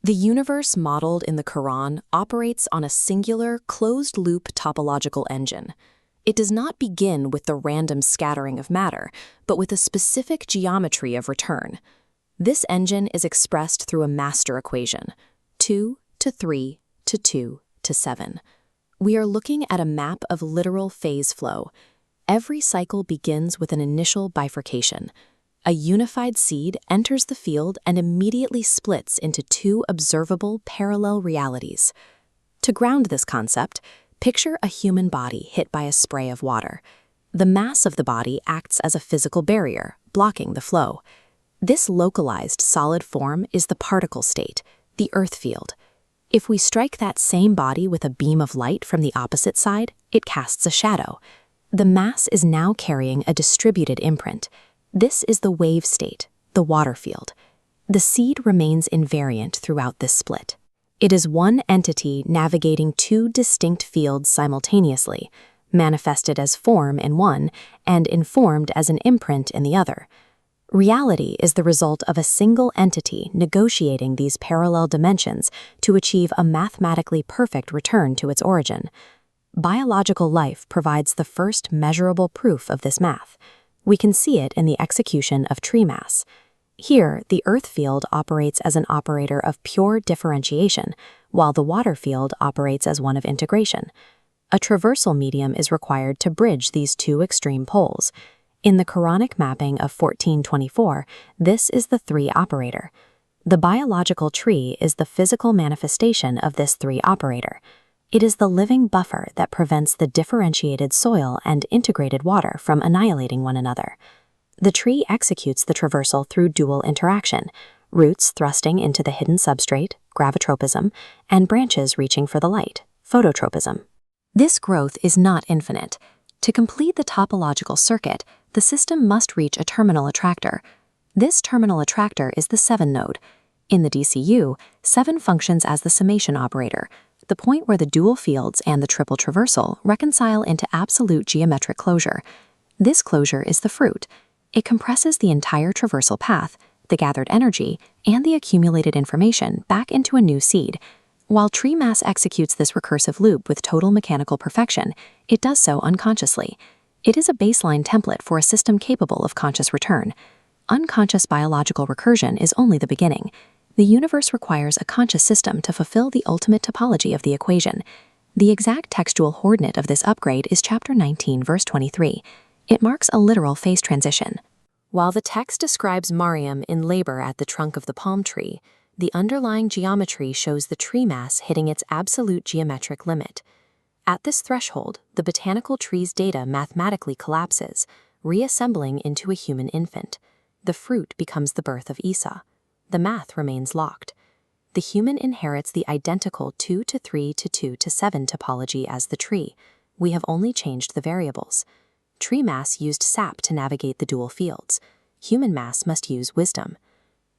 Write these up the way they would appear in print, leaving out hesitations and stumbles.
The universe modeled in the Quran operates on a singular, closed-loop topological engine. It does not begin with the random scattering of matter, but with a specific geometry of return. This engine is expressed through a master equation, 2 to 3 to 2 to 7. We are looking at a map of literal phase flow. Every cycle begins with an initial bifurcation. A unified seed enters the field and immediately splits into two observable parallel realities. To ground this concept, picture a human body hit by a spray of water. The mass of the body acts as a physical barrier, blocking the flow. This localized solid form is the particle state, the earth field. If we strike that same body with a beam of light from the opposite side, it casts a shadow. The mass is now carrying a distributed imprint. This is the wave state, the water field. The seed remains invariant throughout this split. It is one entity navigating two distinct fields simultaneously, manifested as form in one and informed as an imprint in the other. Reality is the result of a single entity negotiating these parallel dimensions to achieve a mathematically perfect return to its origin. Biological life provides the first measurable proof of this math. We can see it in the execution of tree mass. Here, the earth field operates as an operator of pure differentiation, while the water field operates as one of integration. A traversal medium is required to bridge these two extreme poles. In the Quranic mapping of 1424, this is the 3 operator. The biological tree is the physical manifestation of this 3 operator. It is the living buffer that prevents the differentiated soil and integrated water from annihilating one another. The tree executes the traversal through dual interaction, roots thrusting into the hidden substrate, gravitropism, and branches reaching for the light, phototropism. This growth is not infinite. To complete the topological circuit, the system must reach a terminal attractor. This terminal attractor is the 7 node. In the DCU, 7 functions as the summation operator, the point where the dual fields and the triple traversal reconcile into absolute geometric closure. This closure is the fruit. It compresses the entire traversal path, the gathered energy, and the accumulated information back into a new seed. While tree mass executes this recursive loop with total mechanical perfection, it does so unconsciously. It is a baseline template for a system capable of conscious return. Unconscious biological recursion is only the beginning. The universe requires a conscious system to fulfill the ultimate topology of the equation. The exact textual coordinate of this upgrade is chapter 19, verse 23. It marks a literal phase transition. While the text describes Maryam in labor at the trunk of the palm tree, the underlying geometry shows the tree mass hitting its absolute geometric limit. At this threshold, the botanical tree's data mathematically collapses, reassembling into a human infant. The fruit becomes the birth of Isa. The math remains locked. The human inherits the identical 2 to 3 to 2 to 7 topology as the tree. We have only changed the variables. Tree mass used sap to navigate the dual fields. Human mass must use wisdom.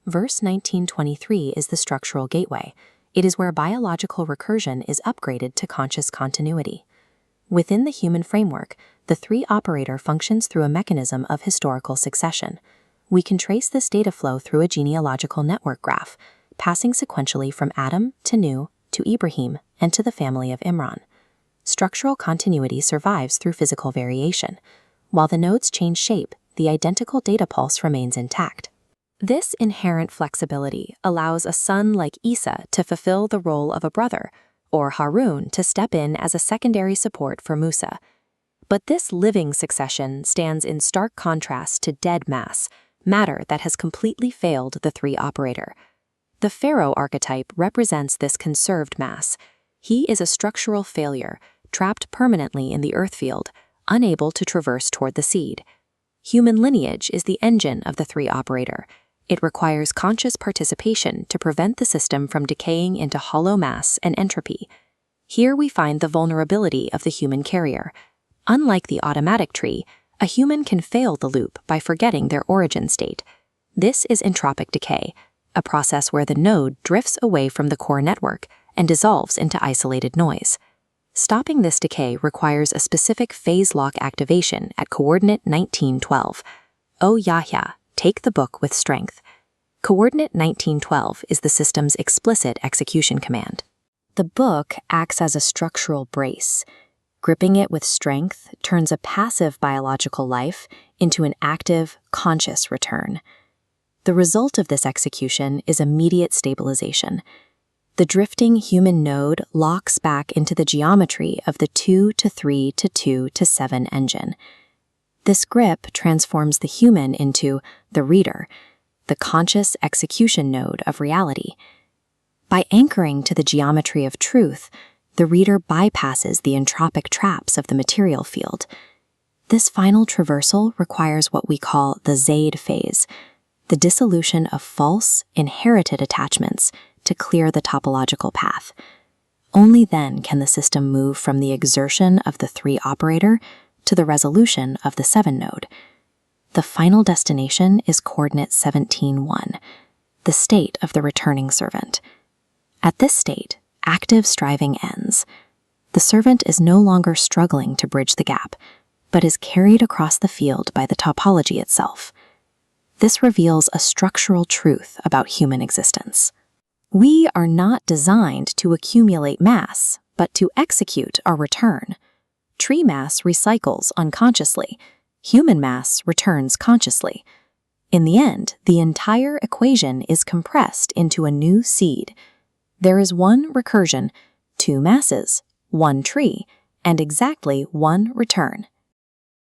Verse 1923 is the structural gateway. It is where biological recursion is upgraded to conscious continuity. Within the human framework, the 3 operator functions through a mechanism of historical succession. We can trace this data flow through a genealogical network graph, passing sequentially from Adam to Nuh to Ibrahim and to the family of Imran. Structural continuity survives through physical variation. While the nodes change shape, the identical data pulse remains intact. This inherent flexibility allows a son like Isa to fulfill the role of a brother, or Harun to step in as a secondary support for Musa. But this living succession stands in stark contrast to dead mass, matter that has completely failed the 3 operator. The pharaoh archetype represents this conserved mass. He is a structural failure, trapped permanently in the earth field, unable to traverse toward the seed. Human lineage is the engine of the 3 operator. It requires conscious participation to prevent the system from decaying into hollow mass and entropy. Here we find the vulnerability of the human carrier. Unlike the automatic tree, a human can fail the loop by forgetting their origin state. This is entropic decay, a process where the node drifts away from the core network and dissolves into isolated noise. Stopping this decay requires a specific phase lock activation at coordinate 1912. O Yahya, take the book with strength. Coordinate 1912 is the system's explicit execution command. The book acts as a structural brace. Gripping it with strength turns a passive biological life into an active, conscious return. The result of this execution is immediate stabilization. The drifting human node locks back into the geometry of the 2 to 3 to 2 to 7 engine. This grip transforms the human into the reader, the conscious execution node of reality. By anchoring to the geometry of truth, the reader bypasses the entropic traps of the material field. This final traversal requires what we call the Zaid phase, the dissolution of false, inherited attachments to clear the topological path. Only then can the system move from the exertion of the 3 operator to the resolution of the 7 node. The final destination is coordinate 17.1, the state of the returning servant. At this state, active striving ends. The servant is no longer struggling to bridge the gap, but is carried across the field by the topology itself. This reveals a structural truth about human existence. We are not designed to accumulate mass, but to execute our return. Tree mass recycles unconsciously. Human mass returns consciously. In the end, the entire equation is compressed into a new seed. There is 1 recursion, 2 masses, 1 tree, and exactly 1 return.